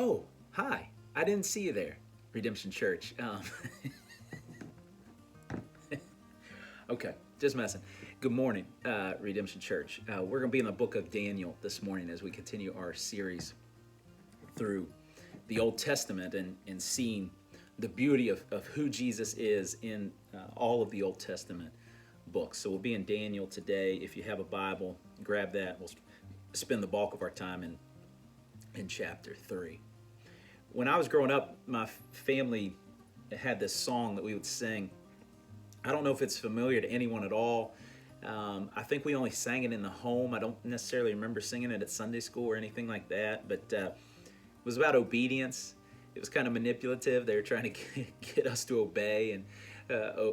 Oh, hi. I didn't see you there, Redemption Church. Okay, just messing. Good morning, Redemption Church. We're going to be in the book of Daniel this morning as we continue our series through the Old Testament and seeing the beauty of who Jesus is in all of the Old Testament books. So we'll be in Daniel today. If you have a Bible, grab that. We'll spend the bulk of our time in chapter 3. When I was growing up, my family had this song that we would sing. I don't know if it's familiar to anyone at all. I think we only sang it in the home. I don't necessarily remember singing it at Sunday school or anything like that, but it was about obedience. It was kind of manipulative. They were trying to get us to obey, and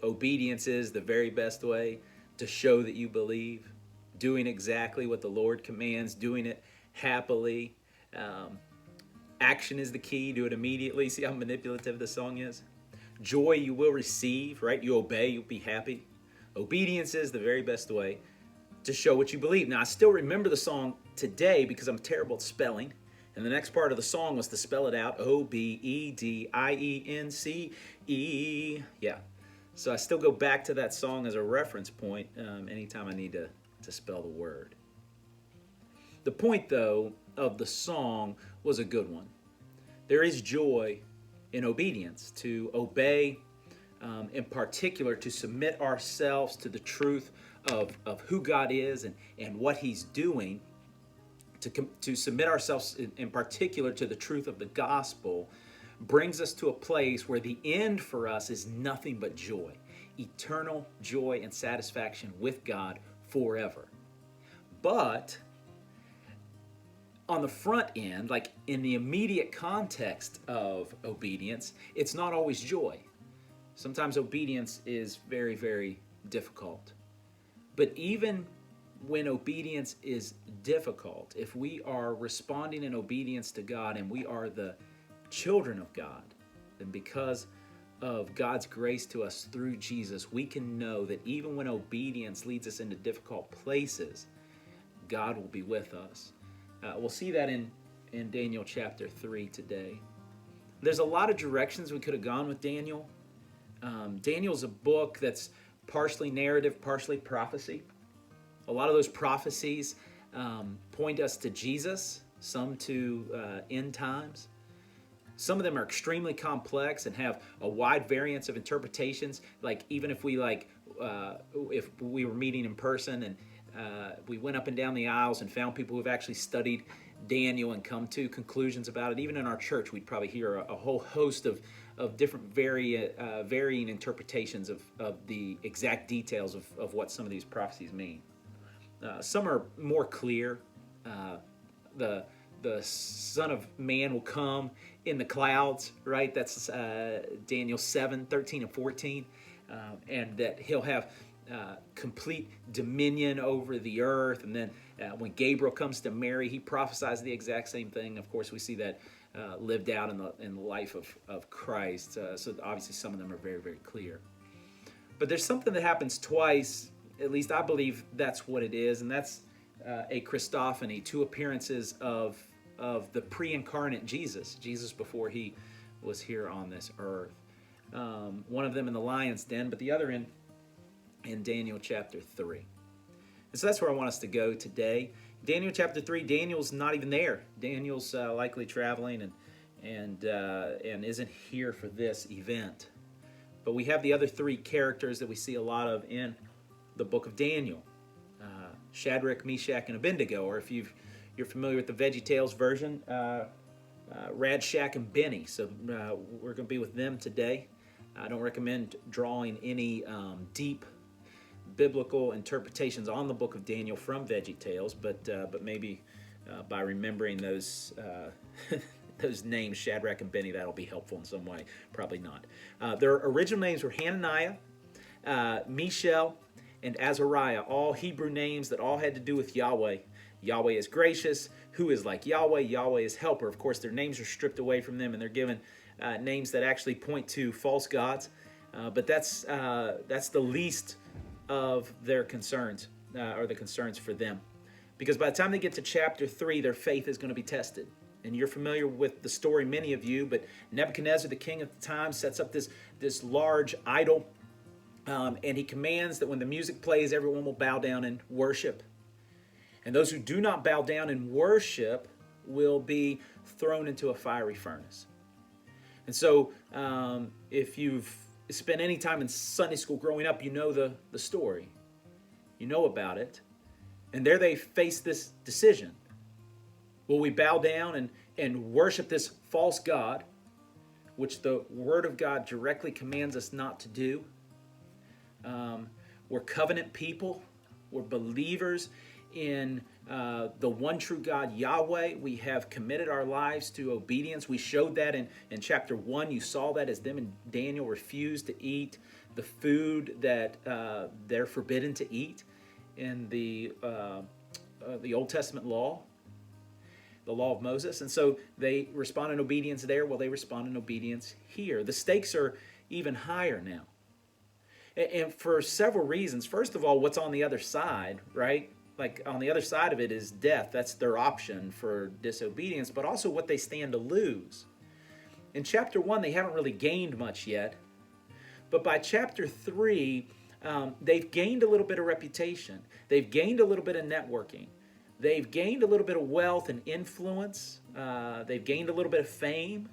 obedience is the very best way to show that you believe. Doing exactly what the Lord commands, doing it happily. Action is the key. Do it immediately. See how manipulative the song is? Joy you will receive, right? You obey, you'll be happy. Obedience is the very best way to show what you believe. Now, I still remember the song today because I'm terrible at spelling. And the next part of the song was to spell it out. Obedience. Yeah. So I still go back to that song as a reference point anytime I need to spell the word. The point, though, of the song was a good one. There is joy in obedience, to obey, in particular, to submit ourselves to the truth of who God is and what He's doing, to submit ourselves in particular to the truth of the gospel, brings us to a place where the end for us is nothing but joy, eternal joy and satisfaction with God forever. But on the front end, like in the immediate context of obedience, it's not always joy. Sometimes obedience is very, very difficult. But even when obedience is difficult, if we are responding in obedience to God and we are the children of God, then because of God's grace to us through Jesus, we can know that even when obedience leads us into difficult places, God will be with us. We'll see that in Daniel chapter 3 today. There's a lot of directions we could have gone with Daniel. Daniel's a book that's partially narrative, partially prophecy. A lot of those prophecies point us to Jesus, some to end times. Some of them are extremely complex and have a wide variance of interpretations. Like even if we if we were meeting in person and we went up and down the aisles and found people who've actually studied Daniel and come to conclusions about it. Even in our church, we'd probably hear a whole host of different varying interpretations of the exact details of what some of these prophecies mean. Some are more clear. The Son of Man will come in the clouds, right? That's Daniel 7, 13 and 14. And that he'll have complete dominion over the earth. And then when Gabriel comes to Mary, he prophesies the exact same thing. Of course, we see that lived out in the life of Christ. So obviously some of them are very, very clear. But there's something that happens twice, at least I believe that's what it is, and that's a Christophany, two appearances of the pre-incarnate Jesus before he was here on this earth. One of them in the lion's den, but the other in Daniel chapter 3. And so that's where I want us to go today. Daniel chapter 3, Daniel's not even there. Daniel's likely traveling and isn't here for this event. But we have the other three characters that we see a lot of in the book of Daniel. Shadrach, Meshach, and Abednego, or if you're familiar with the VeggieTales version, Radshak and Benny. So we're going to be with them today. I don't recommend drawing any deep biblical interpretations on the book of Daniel from VeggieTales, but maybe by remembering those those names, Shadrach and Benny, that'll be helpful in some way. Probably not. Their original names were Hananiah, Mishael, and Azariah, all Hebrew names that all had to do with Yahweh. Yahweh is gracious. Who is like Yahweh? Yahweh is helper. Of course, their names are stripped away from them, and they're given names that actually point to false gods. But that's the least of their concerns, or the concerns for them. Because by the time they get to chapter 3, their faith is going to be tested. And you're familiar with the story, many of you, but Nebuchadnezzar, the king at the time, sets up this large idol, and he commands that when the music plays, everyone will bow down and worship. And those who do not bow down and worship will be thrown into a fiery furnace. And so, if you've spent any time in Sunday school growing up, you know the story. You know about it. And there they face this decision. Will we bow down and worship this false god, which the Word of God directly commands us not to do? We're covenant people. We're believers in the one true God, Yahweh. We have committed our lives to obedience. We showed that in chapter 1. You saw that as them and Daniel refused to eat the food that they're forbidden to eat in the Old Testament law, the law of Moses. And so they respond in obedience there. Well, they respond in obedience here. The stakes are even higher now. And for several reasons. First of all, what's on the other side, right? Like on the other side of it is death. That's their option for disobedience, but also what they stand to lose. In chapter 1, they haven't really gained much yet. But by chapter 3, they've gained a little bit of reputation. They've gained a little bit of networking. They've gained a little bit of wealth and influence. They've gained a little bit of fame.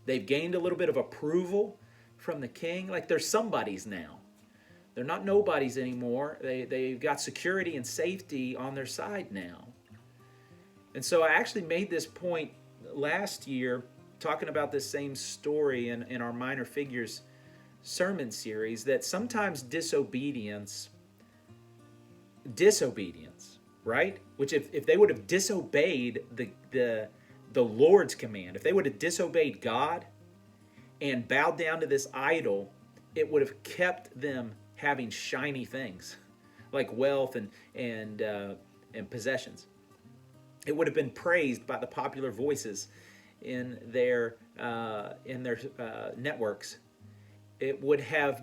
They've gained a little bit of approval from the king. Like they're somebodies now. They're not nobodies anymore. They've got security and safety on their side now. And so I actually made this point last year talking about this same story in our Minor Figures sermon series, that sometimes disobedience, right? Which if they would have disobeyed the Lord's command, if they would have disobeyed God and bowed down to this idol, it would have kept them having shiny things like wealth and possessions. It would have been praised by the popular voices in their networks. It would have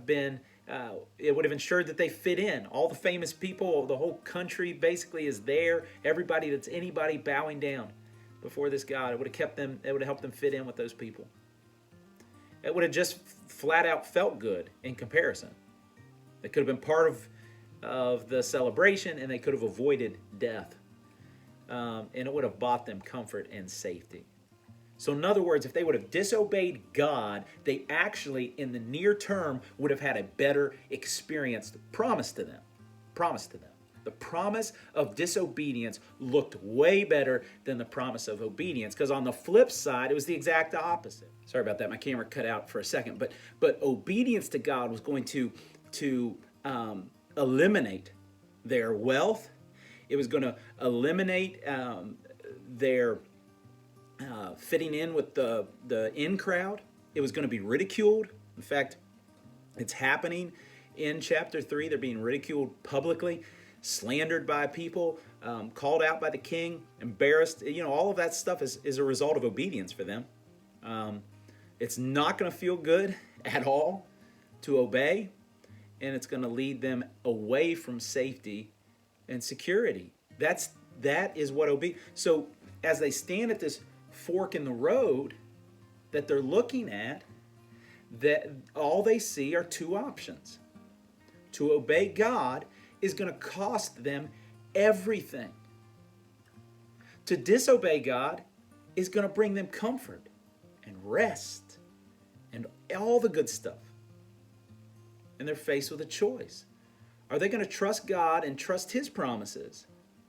ensured that they fit in. All the famous people, the whole country basically is there. Everybody that's anybody bowing down before this God. It would have kept them. It would have helped them fit in with those people. It would have just flat out felt good in comparison. They could have been part of the celebration, and they could have avoided death. And it would have bought them comfort and safety. So in other words, if they would have disobeyed God, they actually, in the near term, would have had a better experience promised to them. The promise of disobedience looked way better than the promise of obedience, because on the flip side, it was the exact opposite. Sorry about that. My camera cut out for a second. But obedience to God was going to eliminate their wealth. It was going to eliminate their fitting in with the in crowd. It was going to be ridiculed. In fact, it's happening in chapter 3. They're being ridiculed publicly, slandered by people, called out by the king, embarrassed. All of that stuff is a result of obedience for them. It's not going to feel good at all to obey. And it's going to lead them away from safety and security. That is what obedience. So as they stand at this fork in the road that they're looking at, that all they see are two options. To obey God is going to cost them everything. To disobey God is going to bring them comfort and rest and all the good stuff. And they're faced with a choice. Are they going to trust God and trust His promises,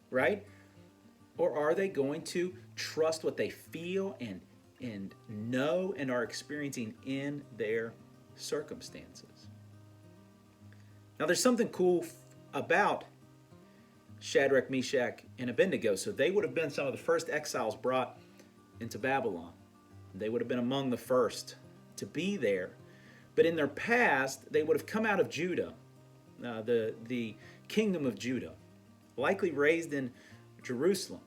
right? Or are they going to trust what they feel and know and are experiencing in their circumstances? Now, there's something cool about Shadrach, Meshach, and Abednego. So they would have been some of the first exiles brought into Babylon. They would have been among the first to be there. But in their past, they would have come out of Judah, the kingdom of Judah, likely raised in Jerusalem.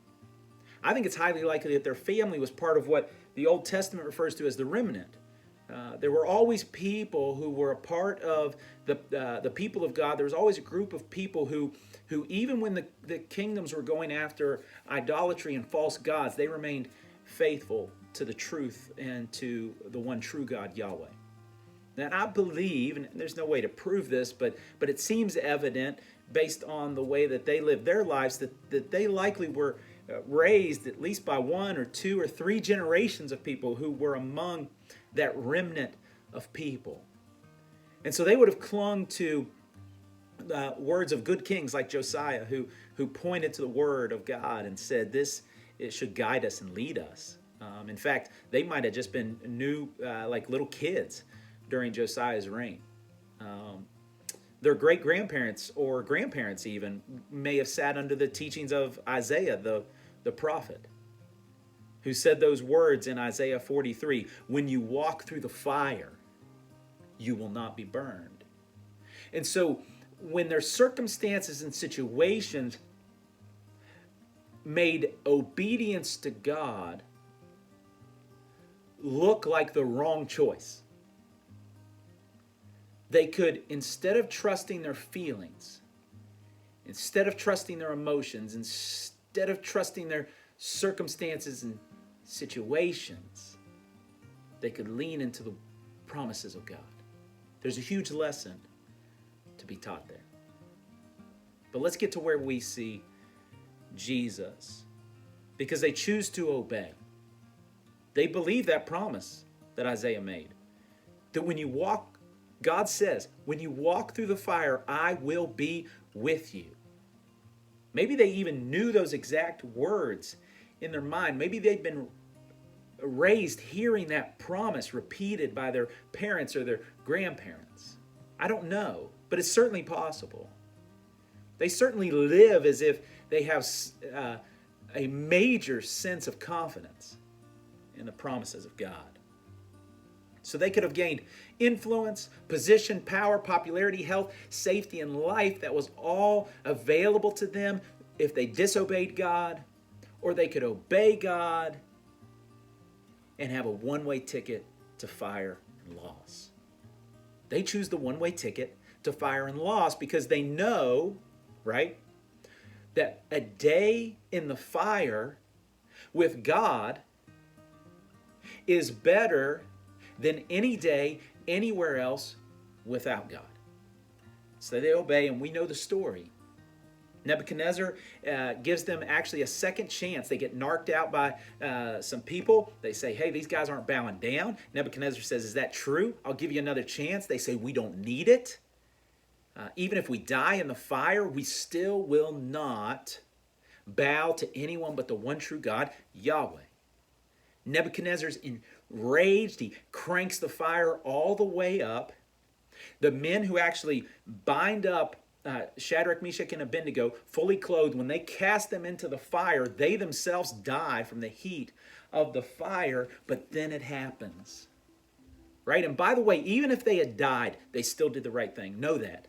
I think it's highly likely that their family was part of what the Old Testament refers to as the remnant. There were always people who were a part of the people of God. There was always a group of people who even when the kingdoms were going after idolatry and false gods, they remained faithful to the truth and to the one true God, Yahweh. And I believe, and there's no way to prove this, but it seems evident based on the way that they lived their lives that they likely were raised at least by one or two or three generations of people who were among that remnant of people. And so they would have clung to words of good kings like Josiah, who pointed to the word of God and said, this it should guide us and lead us. In fact, they might have just been like little kids during Josiah's reign. Their great-grandparents or grandparents even may have sat under the teachings of Isaiah, the prophet, who said those words in Isaiah 43, when you walk through the fire, you will not be burned. And so when their circumstances and situations made obedience to God look like the wrong choice, they could, instead of trusting their feelings, instead of trusting their emotions, instead of trusting their circumstances and situations, they could lean into the promises of God. There's a huge lesson to be taught there. But let's get to where we see Jesus, because they choose to obey. They believe that promise that Isaiah made, that when you walk, God says, when you walk through the fire, I will be with you. Maybe they even knew those exact words in their mind. Maybe they'd been raised hearing that promise repeated by their parents or their grandparents. I don't know, but it's certainly possible. They certainly live as if they have a major sense of confidence in the promises of God. So they could have gained influence, position, power, popularity, health, safety, and life that was all available to them if they disobeyed God, or they could obey God and have a one-way ticket to fire and loss. They choose the one-way ticket to fire and loss because they know, right, that a day in the fire with God is better than any day anywhere else without God. So they obey, and we know the story. Nebuchadnezzar gives them actually a second chance. They get narked out by some people. They say, hey, these guys aren't bowing down. Nebuchadnezzar says, is that true? I'll give you another chance. They say, we don't need it. Even if we die in the fire, we still will not bow to anyone but the one true God, Yahweh. Nebuchadnezzar's enraged. He cranks the fire all the way up. The men who actually bind up Shadrach, Meshach, and Abednego, fully clothed, when they cast them into the fire, they themselves die from the heat of the fire, but then it happens. Right? And by the way, even if they had died, they still did the right thing. Know that.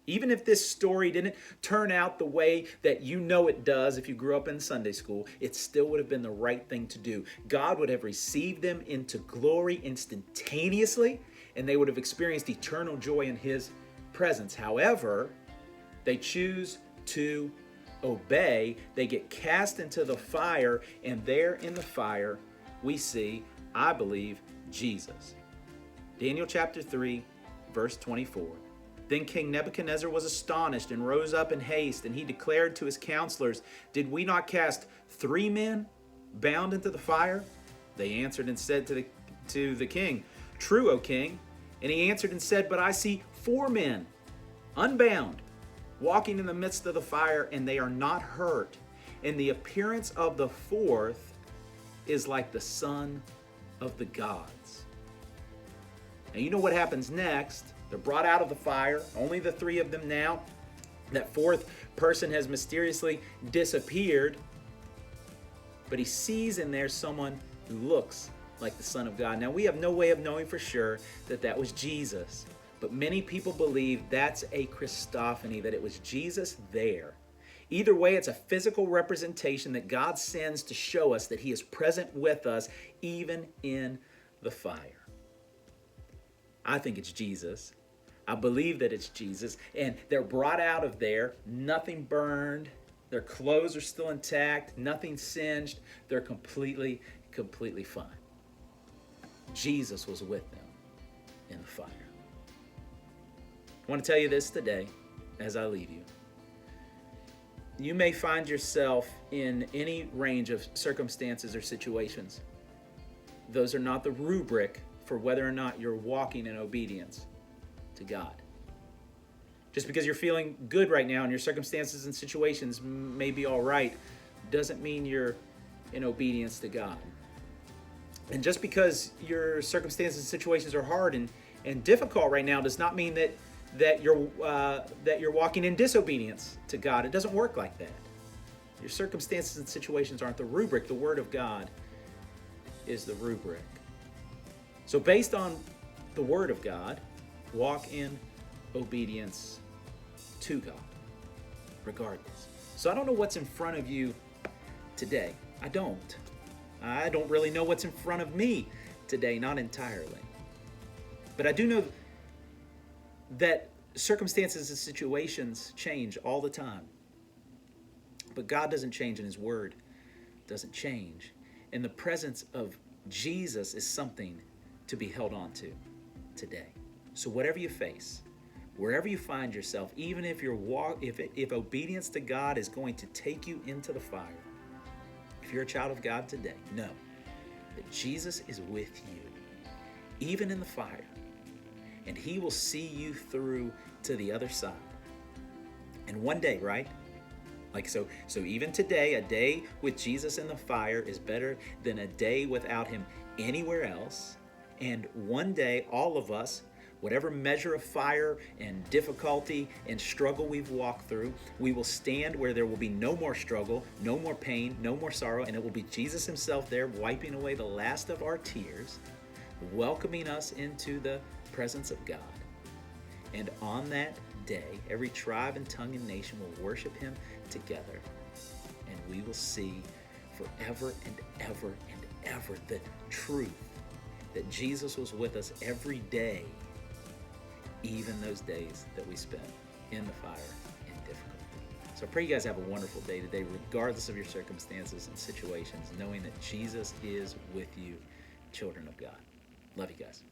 Even if this story didn't turn out the way that you know it does if you grew up in Sunday school, it still would have been the right thing to do. God would have received them into glory instantaneously, and they would have experienced eternal joy in His presence. However, they choose to obey. They get cast into the fire, and there in the fire, we see, I believe, Jesus. Daniel chapter 3, verse 24. Then King Nebuchadnezzar was astonished and rose up in haste, and he declared to his counselors, did we not cast 3 men bound into the fire? They answered and said to the king, true, O king. And he answered and said, but I see 4 men unbound, walking in the midst of the fire, and they are not hurt. And the appearance of the 4th is like the son of the gods. Now you know what happens next. They're brought out of the fire, only the 3 of them now. That 4th person has mysteriously disappeared, but he sees in there someone who looks like the Son of God. Now, we have no way of knowing for sure that that was Jesus, but many people believe that's a Christophany, that it was Jesus there. Either way, it's a physical representation that God sends to show us that He is present with us, even in the fire. I think it's Jesus. I believe that it's Jesus, and they're brought out of there, nothing burned, Their clothes are still intact, nothing singed. They're completely fine. Jesus was with them in the fire. I want to tell you this today as I leave you. You may find yourself in any range of circumstances or situations. Those are not the rubric for whether or not you're walking in obedience to God. Just because you're feeling good right now and your circumstances and situations may be all right, doesn't mean you're in obedience to God. And just because your circumstances and situations are hard and difficult right now does not mean that you're walking in disobedience to God. It doesn't work like that. Your circumstances and situations aren't the rubric. The Word of God is the rubric. So based on the Word of God, walk in obedience to God, regardless. So I don't know what's in front of you today. I don't really know what's in front of me today, not entirely. But I do know that circumstances and situations change all the time. But God doesn't change, and His Word doesn't change. And the presence of Jesus is something to be held on to today. So whatever you face, wherever you find yourself, even if if obedience to God is going to take you into the fire, if you're a child of God today, know that Jesus is with you, even in the fire, and He will see you through to the other side. And one day, right? So even today, a day with Jesus in the fire is better than a day without Him anywhere else. And one day, all of us, whatever measure of fire and difficulty and struggle we've walked through, we will stand where there will be no more struggle, no more pain, no more sorrow, and it will be Jesus Himself there wiping away the last of our tears, welcoming us into the presence of God. And on that day, every tribe and tongue and nation will worship Him together, and we will see forever and ever and ever the truth that Jesus was with us every day, even those days that we spent in the fire and difficulty. So I pray you guys have a wonderful day today, regardless of your circumstances and situations, knowing that Jesus is with you, children of God. Love you guys.